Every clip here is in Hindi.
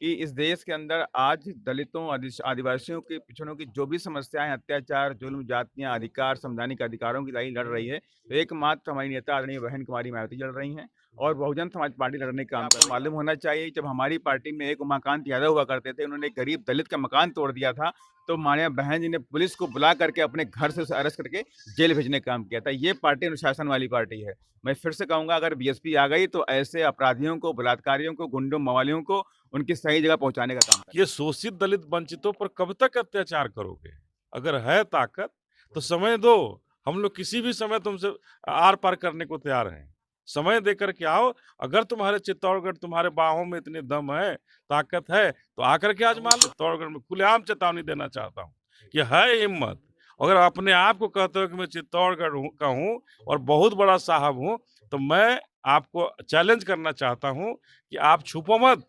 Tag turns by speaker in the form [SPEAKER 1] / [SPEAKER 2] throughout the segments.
[SPEAKER 1] कि इस देश के अंदर आज दलितों, आदिवासियों की, पिछड़ों की जो भी समस्याएँ, अत्याचार, जुल्म, जातियाँ, अधिकार, संवैधानिक अधिकारों की लड़ाई लड़ रही है, तो एकमात्र हमारी नेता आदरणीय बहन कुमारी मायावती लड़ रही हैं और बहुजन समाज पार्टी लड़ने का काम कर मालूम होना चाहिए। जब हमारी पार्टी में एक उमाकांत यादव हुआ करते थे, उन्होंने एक गरीब दलित का मकान तोड़ दिया था, तो माननीय बहन जी ने पुलिस को बुला करके अपने घर से उसे अरेस्ट करके जेल भेजने का काम किया था। ये पार्टी अनुशासन वाली पार्टी है। मैं फिर से कहूँगा, अगर बीएसपी आ गई तो ऐसे अपराधियों को, बलात्कारियों को, गुंडों, मवालियों को उनकी सही जगह पहुँचाने का काम करें।
[SPEAKER 2] ये शोषित दलित वंचितों पर कब तक अत्याचार करोगे? अगर है ताकत तो समय दो। हम लोग किसी भी समय तुमसे आर पार करने को तैयार हैं। समय दे कर के आओ। अगर तुम्हारे चित्तौड़गढ़, तुम्हारे बाहों में इतनी दम है, ताकत है, तो आकर के आजमा लो। चित्तौड़गढ़ में खुलेआम चेतावनी देना चाहता हूँ कि है हिम्मत, अगर अपने आप को कहते हो कि मैं चित्तौड़गढ़ का हूँ और बहुत बड़ा साहब हूँ, तो मैं आपको चैलेंज करना चाहता हूँ कि आप छुपो मत,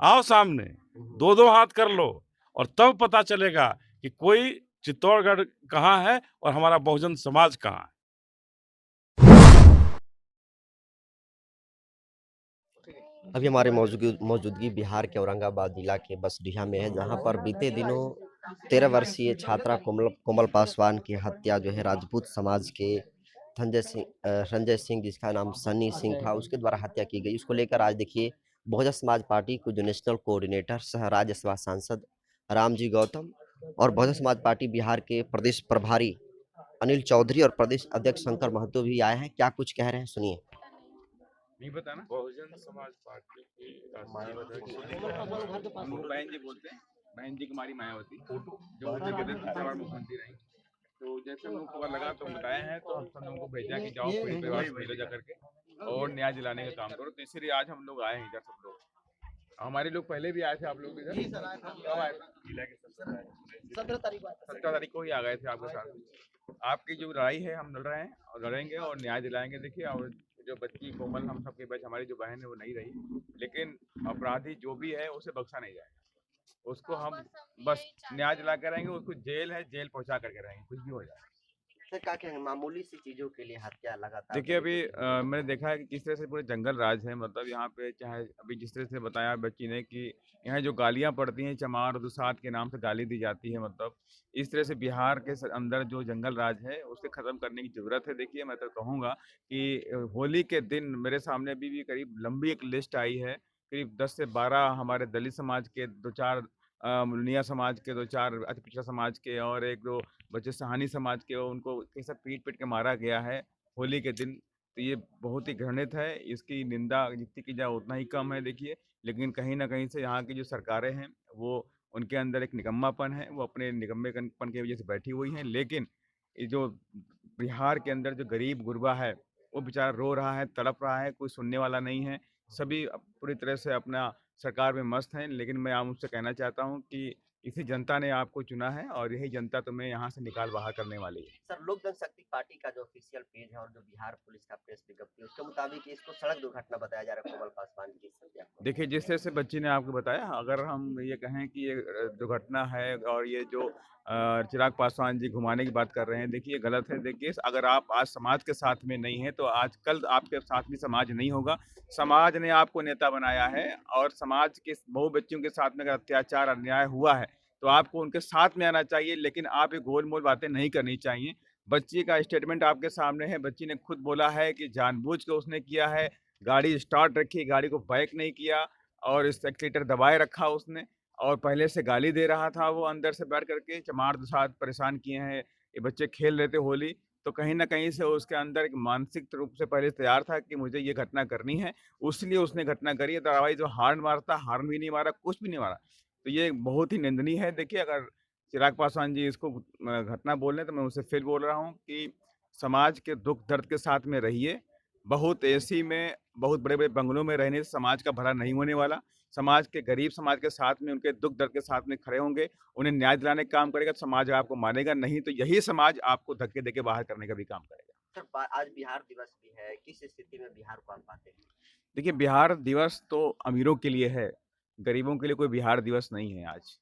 [SPEAKER 2] आओ सामने, दो-दो हाथ कर लो और तब पता चलेगा कि कोई चित्तौड़गढ़ कहाँ है और हमारा बहुजन समाज कहाँ है।
[SPEAKER 3] अभी हमारी मौजूदगी बिहार के औरंगाबाद जिला के बसडीहा में है, जहां पर बीते दिनों 13 वर्षीय छात्रा कोमल कोमल पासवान की हत्या जो है राजपूत समाज के संजय सिंह, जिसका नाम सन्नी सिंह था, उसके द्वारा हत्या की गई। उसको लेकर आज देखिए बहुजन समाज पार्टी को जो नेशनल कोऑर्डिनेटर सह राज्यसभा सांसद रामजी गौतम और बहुजन समाज पार्टी बिहार के प्रदेश प्रभारी अनिल चौधरी और प्रदेश अध्यक्ष शंकर महतो भी आए हैं। क्या कुछ कह रहे हैं, सुनिए।
[SPEAKER 1] नहीं पता ना?
[SPEAKER 2] बहुजन समाज पार्टी की
[SPEAKER 1] हम लोग बहन जी बोलते हैं, बहन जी कुमारी मायावती, जो होली के दिन 3 बार मुख्यमंत्री रहीं। तो जैसे हमको खबर लगा तो बताए हैं, तो हम सब लोगों को भेजा कि जाओ पूरे परिवार से मिलो जा करके और न्याय दिलाने का काम करो। तो इसीलिए आज हम लोग आए हैं इधर सब लोग। हमारे लोग पहले भी आए थे, आप लोग इधर कब आए थे? 17 तारीख को ही आ गए थे आपके साथ। आपकी जो लड़ाई है हम लड़ रहे हैं और लड़ेंगे और न्याय दिलाएंगे। देखिए, और जो बच्ची कोमल, हम सबके बीच हमारी जो बहन है वो नहीं रही, लेकिन अपराधी जो भी है उसे बख्शा नहीं जाएगा। उसको हम बस न्याय दिला के रहेंगे। उसको जेल है, जेल पहुंचा करके रहेंगे, कुछ भी हो जाए।
[SPEAKER 3] सर, क्या कहेंगे, मामूली सी चीजों के लिए हत्या लगातार
[SPEAKER 1] देखिए, अभी
[SPEAKER 3] दलितों की?
[SPEAKER 1] मैंने देखा है कि किस तरह से पूरे जंगल राज है। मतलब यहाँ पे चाहे अभी जिस तरह से बताया बच्ची ने कि यहाँ जो गालियाँ पड़ती हैं, चमार और दुसाध के नाम से गाली दी जाती है, मतलब इस तरह से बिहार के अंदर जो जंगल राज है उसे खत्म करने की जरूरत है। देखिए, मैं तो कहूँगा कि होली के दिन मेरे सामने अभी भी करीब लंबी एक लिस्ट आई है, करीब 10 से 12 हमारे दलित समाज के, 2-4 मुनिया समाज के, 2-4 अति पिछड़ा समाज के और 1-2 बच्चे सहानी समाज के, उनको कैसा पीट पीट के मारा गया है होली के दिन। तो ये बहुत ही घृणित है, इसकी निंदा जितनी की जाए उतना ही कम है देखिए। लेकिन कहीं न कहीं से यहाँ की जो सरकारें हैं, वो उनके अंदर एक निकम्मापन है, वो अपने निकम्मेपन की वजह से बैठी हुई हैं। लेकिन ये जो बिहार के अंदर जो गरीब-गुरबा है, वो बेचारा रो रहा है, तड़प रहा है, कोई सुनने वाला नहीं है। सभी पूरी तरह से अपना सरकार में मस्त हैं, लेकिन मैं आप उनसे कहना चाहता हूँ कि इसी जनता ने आपको चुना है और यही जनता तुम्हें यहाँ से निकाल बाहर करने वाली है।
[SPEAKER 3] सर, लोक जनशक्ति पार्टी का जो ऑफिशियल पेज है और जो बिहार पुलिस का प्रेस विज्ञप्ति है, उसके मुताबिक इसको सड़क दुर्घटना बताया जा रहा है कोमल पासवान की इस हत्या को।
[SPEAKER 1] देखिए, जिस तरह से बच्ची ने आपको बताया, अगर हम ये कहें कि ये दुर्घटना है और ये जो चिराग पासवान जी घुमाने की बात कर रहे हैं, देखिए ये गलत है। देखिए, अगर आप आज समाज के साथ में नहीं हैं, तो आज कल आपके साथ भी समाज नहीं होगा। समाज ने आपको नेता बनाया है और समाज के बहु बच्चियों के साथ में अगर अत्याचार, अन्याय हुआ है, तो आपको उनके साथ में आना चाहिए, लेकिन आप ये गोल-मोल बातें नहीं करनी चाहिए। बच्ची का स्टेटमेंट आपके सामने है, बच्ची ने खुद बोला है कि जानबूझ के उसने किया है, गाड़ी स्टार्ट रखी, गाड़ी को बैक नहीं किया और इस एक्सीलेटर दबाए रखा उसने और पहले से गाली दे रहा था वो अंदर से बैठ करके। चमार-दुसाध परेशान किए हैं, ये बच्चे खेल रहे थे होली, तो कहीं न कहीं से उसके अंदर एक मानसिक रूप से पहले तैयार था कि मुझे ये घटना करनी है, इसलिए उसने घटना करी है। अदरवाइज़ जो हॉर्न मारता, हॉर्न भी नहीं मारा, कुछ भी नहीं मारा। तो ये बहुत ही निंदनीय है। देखिए, अगर चिराग पासवान जी इसको घटना बोल रहे हैं, तो मैं उनसे फिर बोल रहा हूँ कि समाज के दुःख दर्द के साथ में रहिए। बहुत एसी में, बहुत बड़े-बड़े बंगलों में रहने से समाज का भला नहीं होने वाला। समाज के गरीब समाज के साथ में, उनके दुःख दर्द के साथ में खड़े होंगे, उन्हें न्याय दिलाने का काम करेगा, तो समाज आपको मानेगा, नहीं तो यही समाज आपको धक्के देके बाहर करने का भी काम करेगा।
[SPEAKER 3] सर, आज बिहार दिवस भी है, किस स्थिति में बिहार को आप पाते हैं?
[SPEAKER 1] देखिए, बिहार दिवस तो अमीरों के लिए है, गरीबों के लिए कोई बिहार दिवस नहीं है आज।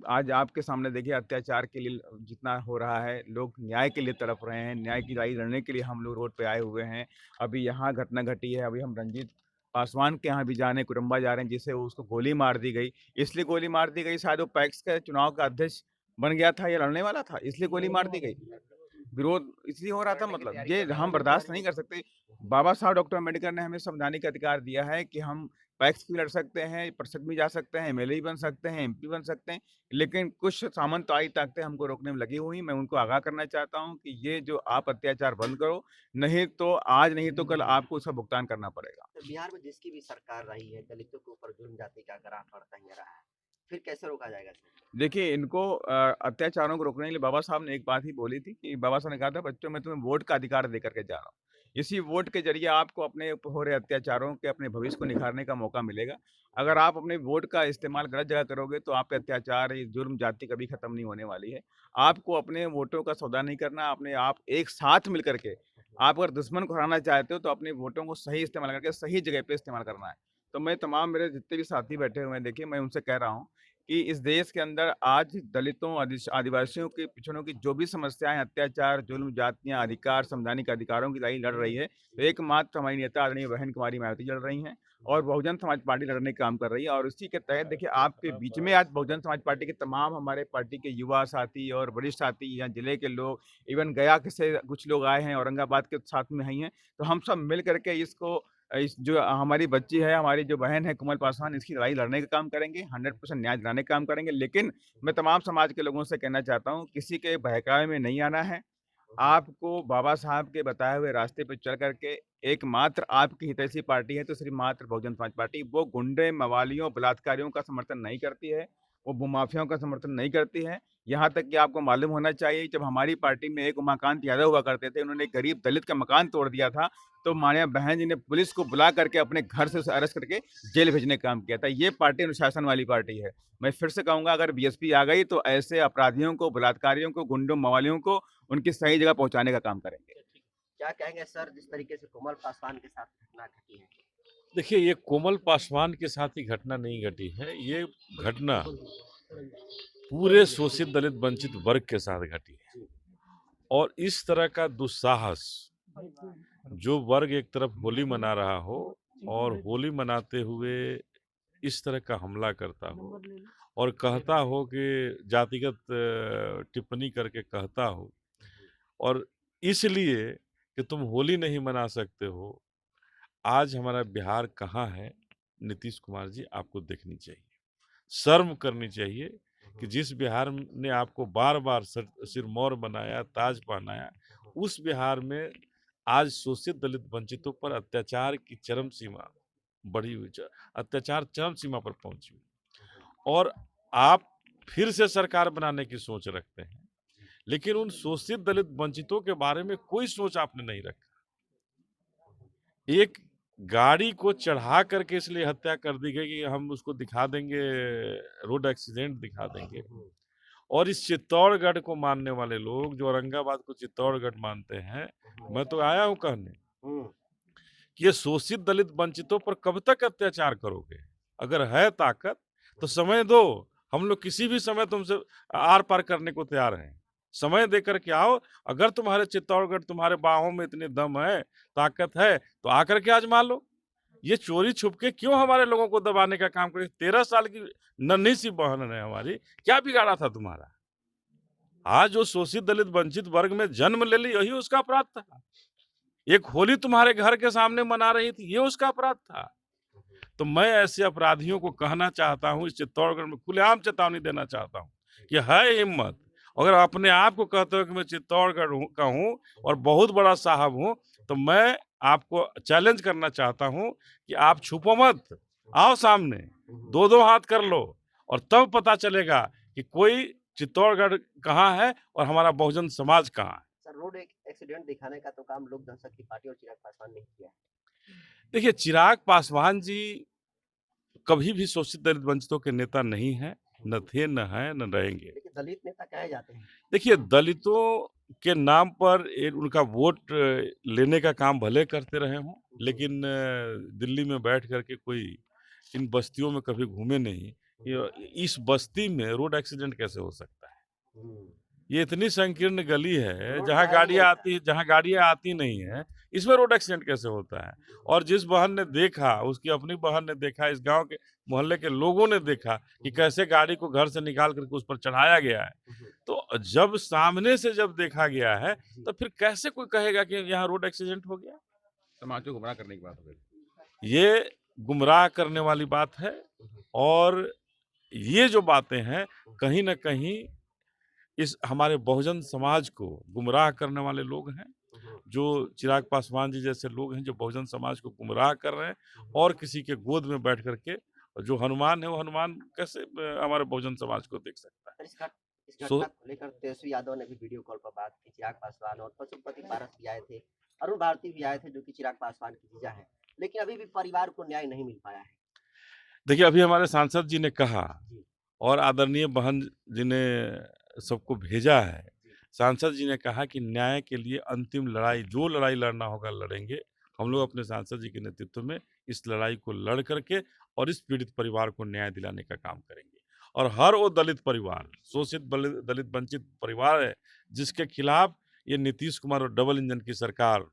[SPEAKER 1] आज आपके सामने देखिए अत्याचार के लिए जितना हो रहा है, लोग न्याय के लिए तड़प रहे हैं, न्याय की लड़ाई लड़ने के लिए हम लोग रोड पे आए हुए हैं। अभी यहाँ घटना घटी है, अभी हम रंजीत पासवान के यहाँ भी जाने कुटुंबा जा रहे हैं, जिससे उसको गोली मार दी गई। इसलिए गोली मार दी गई, शायद वो पैक्स का चुनाव का अध्यक्ष बन गया था या लड़ने वाला था, इसलिए गोली मार दी गई। विरोध इसलिए हो रहा था, मतलब ये हम बर्दाश्त नहीं कर सकते। बाबा साहब डॉक्टर अम्बेडकर ने हमें संवैधानिक अधिकार दिया है कि हम पैक्स भी लड़ सकते हैं, परिषद में जा सकते हैं, एमएलए भी बन सकते हैं, एमपी बन सकते हैं, लेकिन कुछ सामंतवादी ताकतें हमको रोकने में लगी हुई हैं। मैं उनको आगाह करना चाहता हूँ कि ये जो आप अत्याचार बंद करो, नहीं तो आज नहीं तो कल आपको उसका भुगतान करना पड़ेगा।
[SPEAKER 3] तो बिहार में जिसकी भी सरकार रही है, दलितों के ऊपर जुल्म जाति का ग्राफ बढ़ता ही रहा है। फिर कैसे रोका जाएगा इसे?
[SPEAKER 1] देखिए, इनको अत्याचारों को रोकने के लिए बाबा साहब ने एक बात ही बोली थी कि बाबा साहब ने कहा था, "बच्चों, मैं तुम्हें वोट का अधिकार दे कर के जा रहा हूँ। इसी वोट के ज़रिए आपको अपने ऊपर हो रहे अत्याचारों के अपने भविष्य को निखारने का मौका मिलेगा। अगर आप अपने वोट का इस्तेमाल गलत जगह करोगे, तो आप पे अत्याचार, ये जुर्म, जाति कभी खत्म नहीं होने वाली है। आपको अपने वोटों का सौदा नहीं करना, अपने आप एक साथ मिल कर के आप अगर दुश्मन को हराना चाहते हो, तो अपने वोटों को सही इस्तेमाल करके सही जगह पे इस्तेमाल करना है।" तो मैं तमाम मेरे जितने भी साथी बैठे हुए हैं, देखिए, मैं उनसे कह रहा हूँ कि इस देश के अंदर आज दलितों, आदिवासियों के पिछड़ों की जो भी समस्याएँ, अत्याचार, जुल्म, जातियाँ, अधिकार, संवैधानिक अधिकारों की लड़ाई लड़ रही है, तो एकमात्र हमारी नेता आदरणीय बहन कुमारी मायावती लड़ रही हैं और बहुजन समाज पार्टी लड़ने का काम कर रही है। और उसी के तहत देखिए, आपके बीच में आज बहुजन समाज पार्टी के तमाम हमारे पार्टी के युवा साथी और वरिष्ठ साथी या जिले के लोग, इवन गया के से कुछ लोग आए हैं, औरंगाबाद के साथ में आई हैं। तो हम सब मिल कर के इसको इस जो हमारी बच्ची है, हमारी जो बहन है कुमल पासवान, इसकी लड़ाई लड़ने का काम करेंगे, 100% न्याय दिलाने का काम करेंगे। लेकिन मैं तमाम समाज के लोगों से कहना चाहता हूँ, किसी के बहकावे में नहीं आना है। आपको बाबा साहब के बताए हुए रास्ते पे चल कर के एकमात्र आपकी हितैषी पार्टी है, तो सिर्फ़ मात्र बहुजन समाज पार्टी। वो गुंडे, मवालियों, बलात्कारियों का समर्थन नहीं करती है, वो भूमाफियाओं का समर्थन नहीं करती है। यहाँ तक कि आपको मालूम होना चाहिए, जब हमारी पार्टी में एक उमाकांत यादव हुआ करते थे, उन्होंने एक गरीब दलित का मकान तोड़ दिया था, तो माननीय बहन जी ने पुलिस को बुला करके अपने घर से उसे अरेस्ट करके जेल भेजने का काम किया था। ये पार्टी अनुशासन वाली पार्टी है। मैं फिर से कहूँगा, अगर बीएसपी आ गई, तो ऐसे अपराधियों को, बलात्कारियों को, गुंडों, मवालियों को उनकी सही जगह पहुँचाने का काम करेंगे।
[SPEAKER 3] क्या कहेंगे सर, जिस तरीके से कोमल पासवान के साथ घटना घटी है?
[SPEAKER 2] देखिए, ये कोमल पासवान के साथ ही घटना नहीं घटी है, ये घटना पूरे शोषित दलित वंचित वर्ग के साथ घटी है। और इस तरह का दुस्साहस, जो वर्ग एक तरफ होली मना रहा हो और होली मनाते हुए इस तरह का हमला करता हो और कहता हो कि जातिगत टिप्पणी करके कहता हो, और इसलिए कि तुम होली नहीं मना सकते हो, आज हमारा बिहार कहाँ है, नीतीश कुमार जी आपको देखनी चाहिए। शर्म करनी चाहिए कि जिस बिहार ने आपको बार-बार सिरमौर बनाया, ताज पहनाया, उस बिहार में आज शोषित दलित वंचितों पर अत्याचार की चरम सीमा बढ़ी हुई, अत्याचार चरम सीमा पर पहुंची हुई, और आप फिर से सरकार बनाने की सोच रखते हैं, लेकिन उन शोषित दलित वंचितों के बारे में कोई सोच आपने नहीं रखा। एक गाड़ी को चढ़ा करके इसलिए हत्या कर दी गई कि हम उसको दिखा देंगे, रोड एक्सीडेंट दिखा देंगे। और इस चित्तौड़गढ़ को मानने वाले लोग, जो औरंगाबाद को चित्तौड़गढ़ मानते हैं, मैं तो आया हूं कहने कि ये शोषित दलित वंचितों पर कब तक अत्याचार करोगे? अगर है ताकत तो समय दो, हम लोग किसी भी समय तुमसे आर पार करने को तैयार हैं। समय देकर के आओ। अगर तुम्हारे चित्तौड़गढ़, तुम्हारे बाहों में इतनी दम है, ताकत है, तो आकर के आजमा लो। ये चोरी छुपके क्यों हमारे लोगों को दबाने का काम करे? 13 साल की नन्ही सी बहन है हमारी, क्या बिगाड़ा था तुम्हारा? आज जो शोषित दलित वंचित वर्ग में जन्म ले ली, यही उसका अपराध था। एक होली तुम्हारे घर के सामने मना रही थी, ये उसका अपराध था। तो मैं ऐसे अपराधियों को कहना चाहता हूँ, इस चित्तौड़गढ़ में खुलेआम चेतावनी देना चाहता हूँ कि है हिम्मत, अगर अपने आप को कहते हो कि मैं चित्तौड़गढ़ का हूँ और बहुत बड़ा साहब हूँ, तो मैं आपको चैलेंज करना चाहता हूँ कि आप छुपो मत, आओ सामने, दो हाथ कर लो, और तब पता चलेगा कि कोई चित्तौड़गढ़ कहाँ है और हमारा बहुजन समाज कहाँ है।
[SPEAKER 3] सर, रोड एक्सीडेंट दिखाने का तो काम लोक जनशक्ति पार्टी और चिराग पासवान ने किया है।
[SPEAKER 2] देखिए, चिराग पासवान जी कभी भी शोषित दलित वंचितों के नेता नहीं हैं, न थे, न हैं, न रहेंगे।
[SPEAKER 3] दलित नेता कहे जाते हैं।
[SPEAKER 2] देखिए, दलितों के नाम पर उनका वोट लेने का काम भले करते रहे हों, लेकिन दिल्ली में बैठ करके कोई इन बस्तियों में कभी घूमे नहीं। इस बस्ती में रोड एक्सीडेंट कैसे हो सकता है? ये इतनी संकीर्ण गली है,
[SPEAKER 3] रोड
[SPEAKER 2] जहाँ गाड़ियाँ आती नहीं हैं, इसमें रोड एक्सीडेंट कैसे होता है? और जिस बहन ने देखा, उसकी अपनी बहन ने देखा, इस गाँव के मोहल्ले के लोगों ने देखा कि कैसे गाड़ी को घर से निकाल करके उस पर चढ़ाया गया है। तो जब सामने से जब देखा गया है, तो फिर कैसे कोई कहेगा कि यहाँ रोड एक्सीडेंट हो गया?
[SPEAKER 1] समाज को गुमराह करने की बात हो गई।
[SPEAKER 2] ये गुमराह करने वाली बात है और ये जो बातें हैं, कहीं न कहीं इस हमारे बहुजन समाज को गुमराह करने वाले लोग हैं, जो चिराग पासवान जी जैसे लोग हैं, जो बहुजन समाज को गुमराह कर रहे हैं और किसी के गोद में बैठ कर के जो हनुमान है, वो हनुमान कैसे हमारे बहुजन समाज को देख सकता है?
[SPEAKER 3] इस
[SPEAKER 2] सो
[SPEAKER 3] घटना को लेकर तेजस्वी यादव ने भी वीडियो कॉल पर बात की। चिराग पासवान और पशुपति पारस भी आए थे, अरुण भारती भी आए थे, जो कि चिराग पासवान की जीजा है, लेकिन अभी भी परिवार को न्याय नहीं मिल पाया है।
[SPEAKER 2] देखिए, अभी हमारे सांसद जी ने कहा
[SPEAKER 3] जी,
[SPEAKER 2] और आदरणीय बहन जी ने सबको भेजा है।
[SPEAKER 3] जी,
[SPEAKER 2] सांसद जी ने कहा कि न्याय के लिए अंतिम लड़ाई, जो लड़ाई लड़ना होगा लड़ेंगे। हम लोग अपने सांसद जी के नेतृत्व में इस लड़ाई को लड़ करके और इस पीड़ित परिवार को न्याय दिलाने का काम करेंगे। और हर वो दलित परिवार, शोषित दलित वंचित परिवार है, जिसके खिलाफ ये नीतीश कुमार और डबल इंजन की सरकार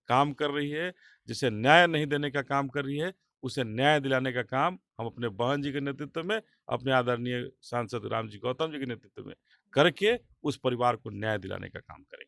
[SPEAKER 2] काम कर रही है, जिसे न्याय नहीं देने का काम कर रही है, उसे न्याय दिलाने का काम हम अपने बहन जी के नेतृत्व में, अपने आदरणीय सांसद रामजी गौतम जी के नेतृत्व में करके उस परिवार को न्याय दिलाने का काम करेंगे।